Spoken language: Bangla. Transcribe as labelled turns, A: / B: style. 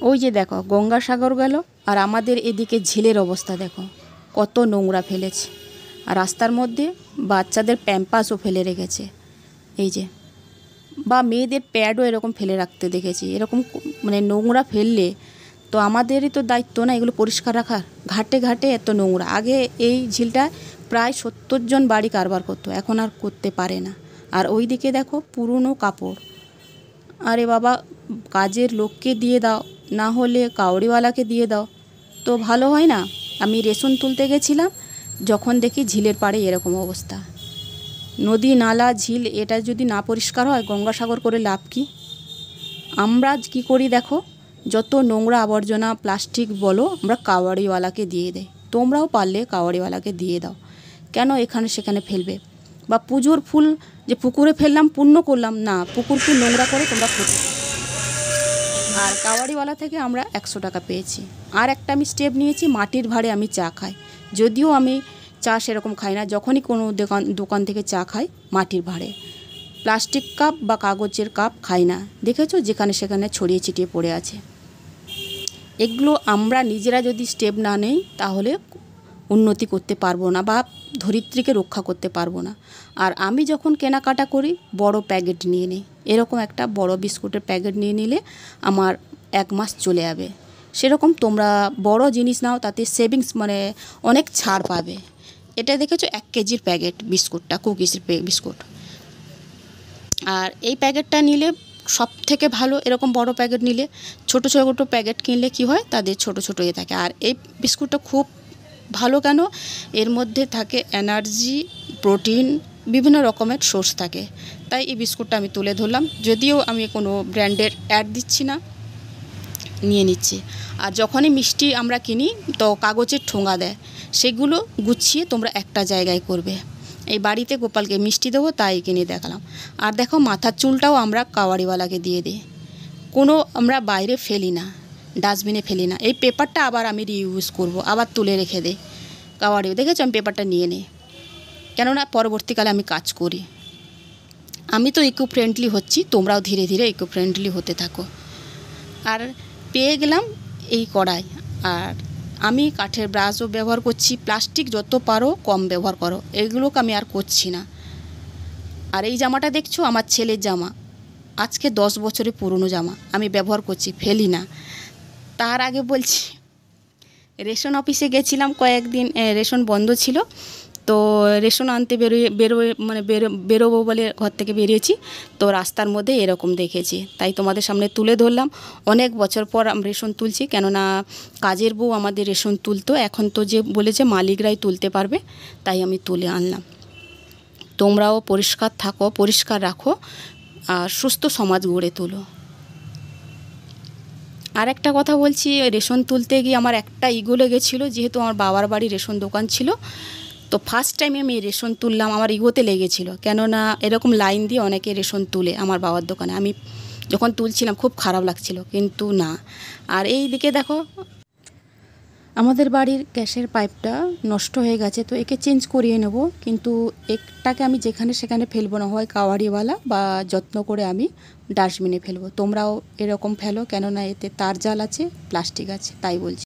A: ওই যে দেখো গঙ্গাসাগর গেল, আর আমাদের এদিকে ঝিলের অবস্থা দেখো, কত নোংরা ফেলেছে। আর রাস্তার মধ্যে বাচ্চাদের প্যাম্পাসও ফেলে রেখেছে, এই যে, বা মেয়েদের প্যাডও এরকম ফেলে রাখতে দেখেছি। এরকম মানে নোংরা ফেললে তো আমাদেরই তো দায়িত্ব না এগুলো পরিষ্কার রাখার। ঘাটে ঘাটে এত নোংরা। আগে এই ঝিলটা প্রায় 70 জন বাড়ি কারবার করতো, এখন আর করতে পারে না। আর ওই দিকে দেখো পুরনো কাপড়। আরে বাবা, কাজের লোককে দিয়ে দাও, না হলে কাউড়িওয়ালাকে দিয়ে দাও, তো ভালো হয় না। আমি রেশন তুলতে গেছিলাম, যখন দেখি ঝিলের পাড়ে এরকম অবস্থা। নদী নালা ঝিল এটা যদি না পরিষ্কার হয়, গঙ্গাসাগর করে লাভ কি? আমরা কি করি দেখো, যত নোংরা আবর্জনা প্লাস্টিক বলো আমরা কাওয়াড়িওয়ালাকে দিয়ে দেয়। তোমরাও পারলে কাওয়াড়িওয়ালাকে দিয়ে দাও, কেন এখানে সেখানে ফেলবে? বা পুজোর ফুল যে পুকুরে ফেললাম, পুণ্য করলাম না, পুকুরকে নোংরা করে তোমরা ক্ষতি। আর কাওয়াড়িওয়ালা থেকে আমরা 100 টাকা পেয়েছি। আর একটা আমি স্টেপ নিয়েছি, মাটির ভাঁড়ে আমি চা খাই। যদিও আমি চা সেরকম খাই না, যখনই কোনো দোকান থেকে চা খাই মাটির ভাঁড়ে। প্লাস্টিক কাপ বা কাগজের কাপ খাই না। দেখেছো যেখানে সেখানে ছড়িয়ে ছিটিয়ে পড়ে আছে। এগুলো আমরা নিজেরা যদি স্টেপ না নেই তাহলে উন্নতি করতে পারবো না, বা ধরিত্রীকে রক্ষা করতে পারবো না। আর আমি যখন কেনাকাটা করি বড় প্যাকেট নিয়ে নিই। এরকম একটা বড় বিস্কুটের প্যাকেট নিয়ে নিলে আমার 1 মাস চলে যাবে। সেরকম তোমরা বড় জিনিস নাও, তাতে সেভিংস মানে অনেক ছাড় পাবে। এটা দেখেছো 1 কেজির প্যাকেট বিস্কুটটা, কুকিজের বিস্কুট। আর এই প্যাকেটটা নিলে সব থেকে ভালো। এরকম বড় প্যাকেট নিলে, ছোট ছোট প্যাকেট কিনলে কি হয়, তাদের ছোট ছোট থাকে। আর এই বিস্কুটটা খুব ভালো কেন, এর মধ্যে থাকে এনার্জি, প্রোটিন, বিভিন্ন রকমের সোর্স থাকে। তাই এই বিস্কুটটা আমি তুলে ধরলাম। যদিও আমি কোনো ব্র্যান্ডের অ্যাড দিচ্ছি না, নিয়ে নিচ্ছি। আর যখনই মিষ্টি আমরা কিনি তো কাগজের ঠোঙা দেয়, সেগুলো গুছিয়ে তোমরা একটা জায়গায় করবে। এই বাড়িতে গোপালকে মিষ্টি দেবো তাই কিনে দেখালাম। আর দেখো মাথার চুলটাও আমরা কাওয়াড়িওয়ালাকে দিয়ে দিই। কোনো আমরা বাইরে ফেলি না, ডাস্টবিনে ফেলি না। এই পেপারটা আবার আমি রিইউজ করব, আবার তুলে রেখে দিই। কাওয়াড়িও দেখেছো আমি পেপারটা নিয়ে নিই, কেননা পরবর্তীকালে আমি কাজ করি। আমি তো ইকো ফ্রেন্ডলি হচ্ছি, তোমরাও ধীরে ধীরে ইকো ফ্রেন্ডলি হতে থাকো। আর পেয়ে গেলাম এই কড়াই। আর আমি কাঠের ব্রাশও ব্যবহার করছি। প্লাস্টিক যত পারো কম ব্যবহার করো, এগুলোকে আমি আর করছি না। আর এই জামাটা দেখছো আমার ছেলের জামা, আজকে 10 বছরের পুরনো জামা, আমি ব্যবহার করছি, ফেলি না। তার আগে বলছি, রেশন অফিসে গেছিলাম কয়েকদিন, রেশন বন্ধ ছিল, তো রেশন আনতে বেরোবো বলে ঘর থেকে বেরিয়েছি, তো রাস্তার মধ্যে এরকম দেখেছি, তাই তোমাদের সামনে তুলে ধরলাম। অনেক বছর পর আমি রেশন তুলছি, কেননা কাজের বউ আমাদের রেশন তুলতো, এখন তো যে বলেছে মালিকরাই তুলতে পারবে, তাই আমি তুলে আনলাম। তোমরাও পরিষ্কার থাকো, পরিষ্কার রাখো, আর সুস্থ সমাজ গড়ে তোলো। আর একটা কথা বলছি, রেশন তুলতে গিয়ে আমার একটা ইগো লেগেছিলো, যেহেতু আমার বাবার বাড়ি রেশন দোকান ছিল, তো ফার্স্ট টাইমে আমি রেশন তুললাম, আমার ইগোতে লেগেছিলো। কেননা এরকম লাইন দিয়ে অনেকে রেশন তুলে আমার বাবার দোকানে, আমি যখন তুলছিলাম খুব খারাপ লাগছিল, কিন্তু না। আর এই দিকে দেখো আমাদের বাড়ির গ্যাসের পাইপটা নষ্ট হয়ে গেছে, তো একে চেঞ্জ করিয়ে নেব, কিন্তু একটাকে আমি যেখানে সেখানে ফেলবো না, হয় কাওয়াড়িওয়ালা বা যত্ন করে আমি ডাস্টবিনে ফেলবো। তোমরাও এরকম ফেলো, কেননা এতে তার জাল আছে, প্লাস্টিক আছে, তাই বলছি।